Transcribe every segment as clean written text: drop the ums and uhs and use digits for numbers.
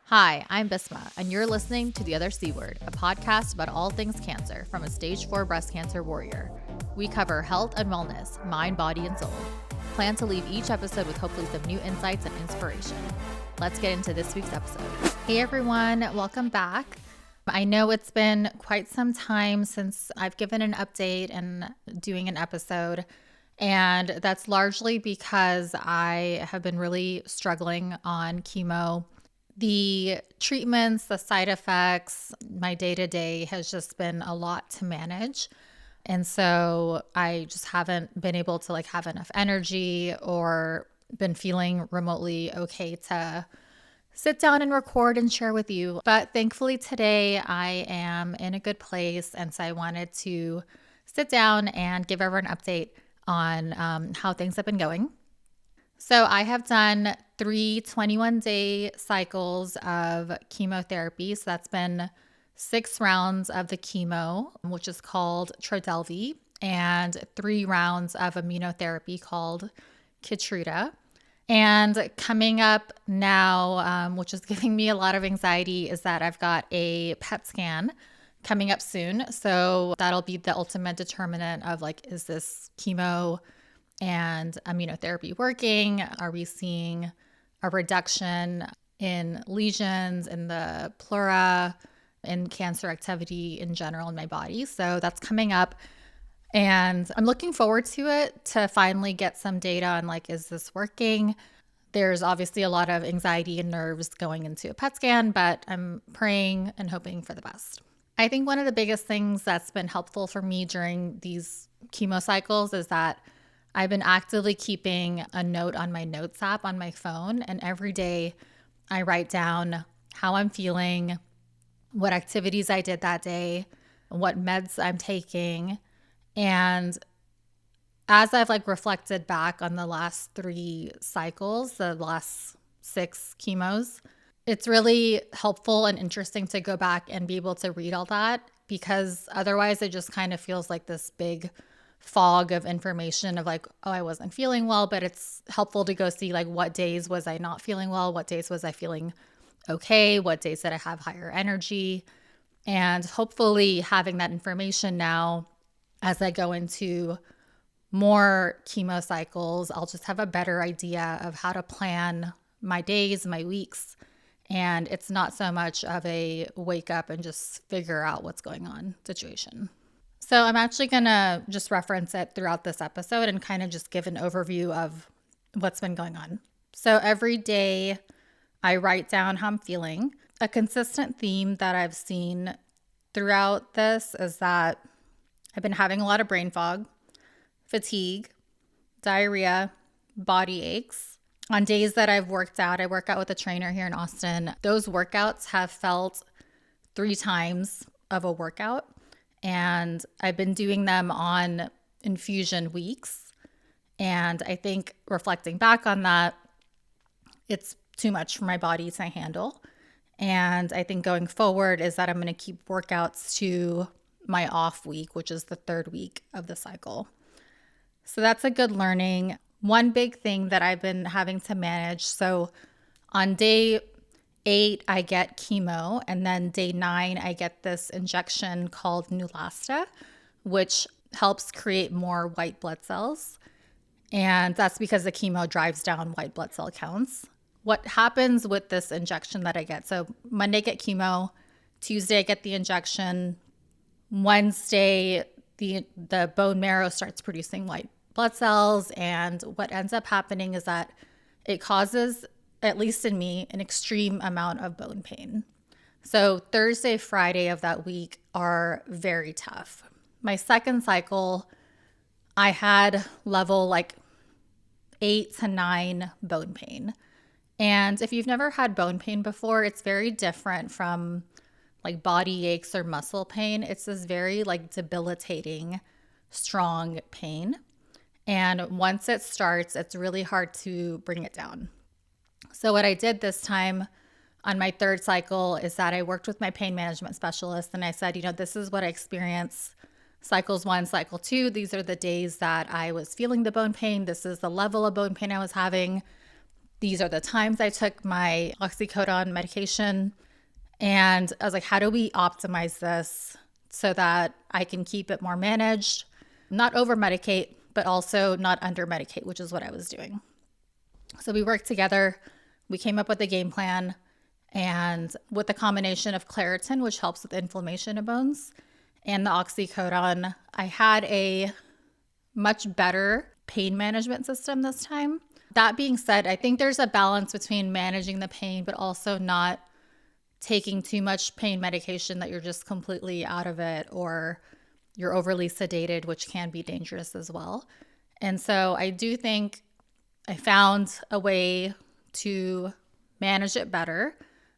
Hi, I'm Bisma, and you're listening to The Other C Word, a podcast about all things cancer from a stage 4 breast cancer warrior. We cover health and wellness, mind, body, and soul. Plan to leave each episode with hopefully some new insights and inspiration. Let's get into this week's episode. Hey everyone, welcome back. I know it's been quite some time since I've given an update and doing an episode, and that's largely because I have been really struggling on chemo. The treatments, the side effects, my day-to-day has just been a lot to manage. And so I just haven't been able to have enough energy or been feeling remotely okay to sit down and record and share with you. But thankfully today I am in a good place. And so I wanted to sit down and give everyone an update on how things have been going. So I have done 3 21-day cycles of chemotherapy. So that's been 6 rounds of the chemo, which is called Trodelvy, and 3 rounds of immunotherapy called Keytruda. And coming up now, which is giving me a lot of anxiety, is that I've got a PET scan coming up soon. So that'll be the ultimate determinant of is this chemo and immunotherapy working? Are we seeing a reduction in lesions in the pleura and cancer activity in general in my body? So that's coming up. And I'm looking forward to it to finally get some data on is this working? There's obviously a lot of anxiety and nerves going into a PET scan, but I'm praying and hoping for the best. I think one of the biggest things that's been helpful for me during these chemo cycles is that I've been actively keeping a note on my notes app on my phone. And every day I write down how I'm feeling, what activities I did that day, what meds I'm taking. And as I've reflected back on the last 3 cycles, the last 6 chemos, it's really helpful and interesting to go back and be able to read all that, because otherwise it just kind of feels like this big fog of information of I wasn't feeling well. But it's helpful to go see what days was I not feeling well, what days was I feeling okay, what days did I have higher energy. And hopefully having that information now as I go into more chemo cycles, I'll just have a better idea of how to plan my days, my weeks. And it's not so much of a wake up and just figure out what's going on situation. So I'm actually going to just reference it throughout this episode and kind of just give an overview of what's been going on. So every day I write down how I'm feeling. A consistent theme that I've seen throughout this is that I've been having a lot of brain fog, fatigue, diarrhea, body aches. On days that I've worked out, I work out with a trainer here in Austin. Those workouts have felt 3 times of a workout. And I've been doing them on infusion weeks. And I think reflecting back on that, it's too much for my body to handle. And I think going forward is that I'm going to keep workouts to my off week, which is the 3rd week of the cycle. So that's a good learning. One big thing that I've been having to manage. So on day 8, I get chemo, and then day 9, I get this injection called Neulasta, which helps create more white blood cells. And that's because the chemo drives down white blood cell counts. What happens with this injection that I get? So Monday, I get chemo. Tuesday, I get the injection. Wednesday, the bone marrow starts producing white blood cells. And what ends up happening is that it causes, at least in me, an extreme amount of bone pain. So Thursday, Friday of that week are very tough. My 2nd cycle, I had level 8 to 9 bone pain. And if you've never had bone pain before, it's very different from body aches or muscle pain. It's this very debilitating, strong pain. And once it starts, it's really hard to bring it down. So what I did this time on my 3rd cycle is that I worked with my pain management specialist, and I said, this is what I experience cycles 1, cycle 2. These are the days that I was feeling the bone pain. This is the level of bone pain I was having. These are the times I took my oxycodone medication. And I was like, how do we optimize this so that I can keep it more managed, not over medicate, but also not under medicate, which is what I was doing. So we worked together. We came up with a game plan, and with the combination of Claritin, which helps with inflammation of bones, and the oxycodone, I had a much better pain management system this time. That being said, I think there's a balance between managing the pain, but also not taking too much pain medication that you're just completely out of it, or you're overly sedated, which can be dangerous as well. And so I do think I found a way to manage it better.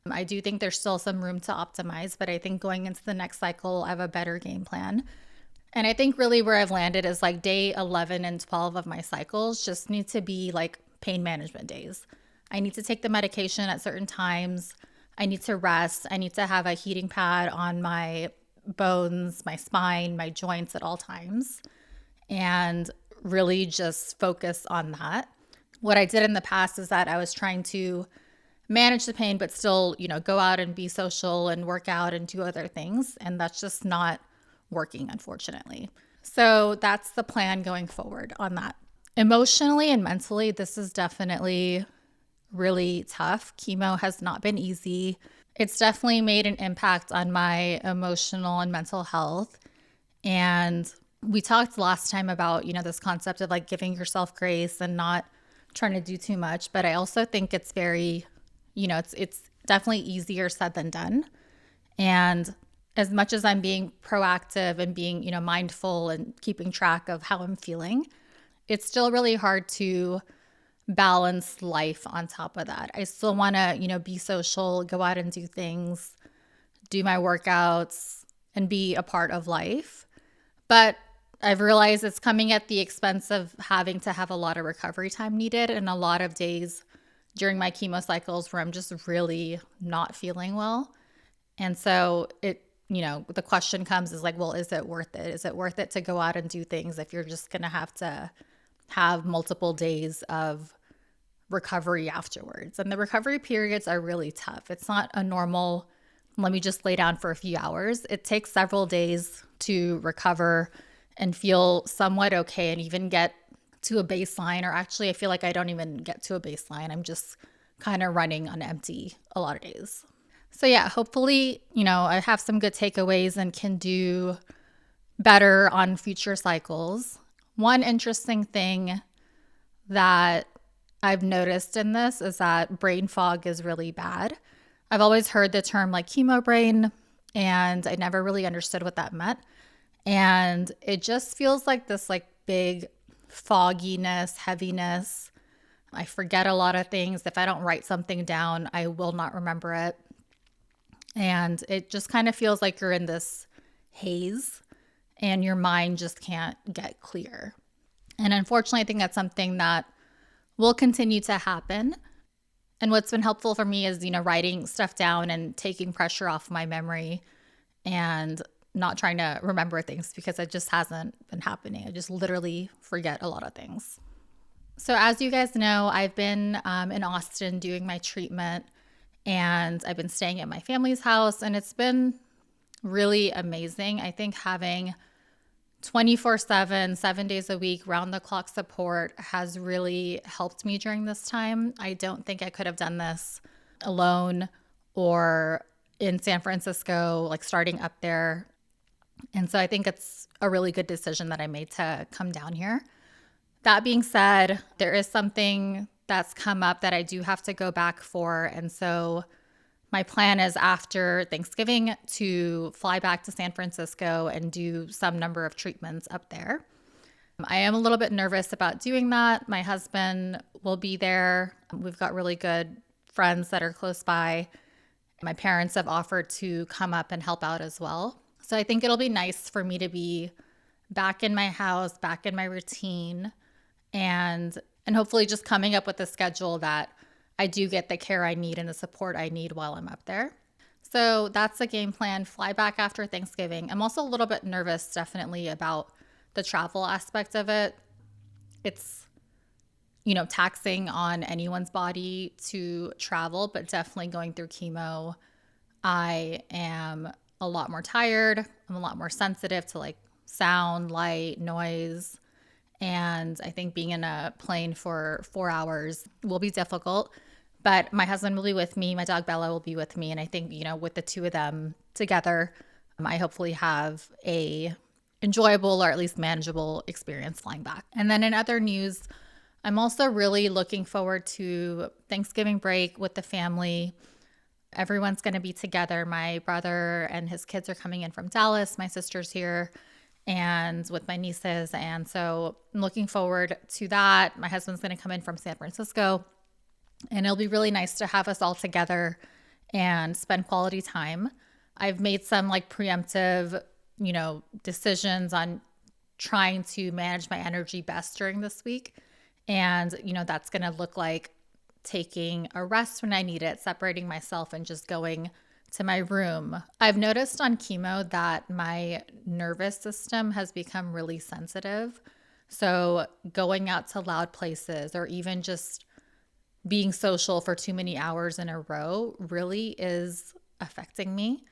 I do think there's still some room to optimize, but I think going into the next cycle, I have a better game plan. And I think really where I've landed is like day 11 and 12 of my cycles just need to be like pain management days. I need to take the medication at certain times. I need to rest. I need to have a heating pad on my bones, my spine, my joints at all times, and really just focus on that. What I did in the past is that I was trying to manage the pain, but still, go out and be social and work out and do other things. And that's just not working, unfortunately. So that's the plan going forward on that. Emotionally and mentally, this is definitely really tough. Chemo has not been easy. It's definitely made an impact on my emotional and mental health. And we talked last time about, this concept of like giving yourself grace and not trying to do too much. But I also think it's very, it's definitely easier said than done. And as much as I'm being proactive and being, mindful and keeping track of how I'm feeling, it's still really hard to balance life on top of that. I still want to, be social, go out and do things, do my workouts, and be a part of life. But I've realized it's coming at the expense of having to have a lot of recovery time needed and a lot of days during my chemo cycles where I'm just really not feeling well. And so the question comes is like, well, is it worth it? Is it worth it to go out and do things if you're just going to have multiple days of recovery afterwards? And the recovery periods are really tough. It's not a normal, let me just lay down for a few hours. It takes several days to recover and feel somewhat okay and even get to a baseline. Or actually, I feel like I don't even get to a baseline. I'm just kind of running on empty a lot of days. So yeah, hopefully, I have some good takeaways and can do better on future cycles. One interesting thing that I've noticed in this is that brain fog is really bad. I've always heard the term like chemo brain, and I never really understood what that meant. And it just feels like this like big fogginess, heaviness. I forget a lot of things. If I don't write something down, I will not remember it. And it just kind of feels like you're in this haze and your mind just can't get clear. And unfortunately, I think that's something that will continue to happen. And what's been helpful for me is, writing stuff down and taking pressure off my memory and not trying to remember things because it just hasn't been happening. I just literally forget a lot of things. So as you guys know, I've been in Austin doing my treatment, and I've been staying at my family's house, and it's been really amazing. I think having 24/7, 7 days a week, round the clock support has really helped me during this time. I don't think I could have done this alone or in San Francisco, like starting up there. And so I think it's a really good decision that I made to come down here. That being said, there is something that's come up that I do have to go back for. And so my plan is after Thanksgiving to fly back to San Francisco and do some number of treatments up there. I am a little bit nervous about doing that. My husband will be there. We've got really good friends that are close by. My parents have offered to come up and help out as well. So I think it'll be nice for me to be back in my house, back in my routine, and hopefully just coming up with a schedule that I do get the care I need and the support I need while I'm up there. So that's the game plan. Fly back after Thanksgiving. I'm also a little bit nervous, definitely, about the travel aspect of it. It's, taxing on anyone's body to travel, but definitely going through chemo, I am a lot more tired. I'm a lot more sensitive to like sound, light, noise. And I think being in a plane for 4 hours will be difficult. But my husband will be with me. My dog Bella will be with me. And I think, with the two of them together, I hopefully have a enjoyable or at least manageable experience flying back. And then in other news, I'm also really looking forward to Thanksgiving break with the family. Everyone's going to be together. My brother and his kids are coming in from Dallas. My sister's here and with my nieces. And so I'm looking forward to that. My husband's going to come in from San Francisco, and it'll be really nice to have us all together and spend quality time. I've made some like preemptive, decisions on trying to manage my energy best during this week. And, that's going to look like taking a rest when I need it, separating myself and just going to my room. I've noticed on chemo that my nervous system has become really sensitive. So going out to loud places or even just being social for too many hours in a row really is affecting me.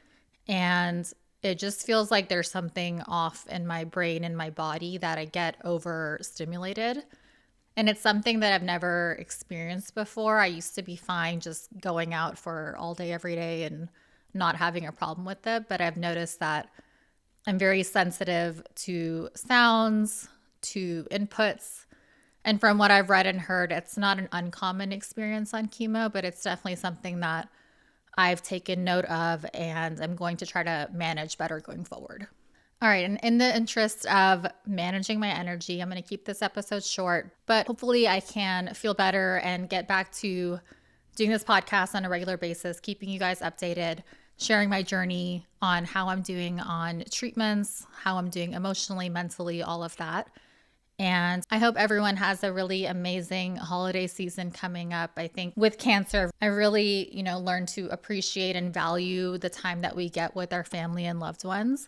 And it just feels like there's something off in my brain and my body that I get overstimulated. And it's something that I've never experienced before. I used to be fine just going out for all day, every day and not having a problem with it. But I've noticed that I'm very sensitive to sounds, to inputs. And from what I've read and heard, it's not an uncommon experience on chemo, but it's definitely something that I've taken note of and I'm going to try to manage better going forward. All right, and in the interest of managing my energy, I'm going to keep this episode short, but hopefully I can feel better and get back to doing this podcast on a regular basis, keeping you guys updated, sharing my journey on how I'm doing on treatments, how I'm doing emotionally, mentally, all of that. And I hope everyone has a really amazing holiday season coming up. I think with cancer, I really, learned to appreciate and value the time that we get with our family and loved ones.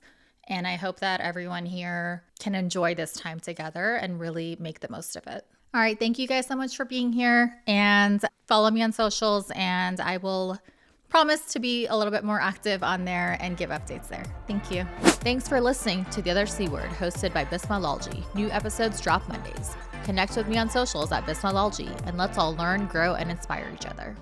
And I hope that everyone here can enjoy this time together and really make the most of it. All right. Thank you guys so much for being here, and follow me on socials, and I will promise to be a little bit more active on there and give updates there. Thank you. Thanks for listening to The Other C Word, hosted by Bismilology. New episodes drop Mondays. Connect with me on socials at Bismilology, and let's all learn, grow, and inspire each other.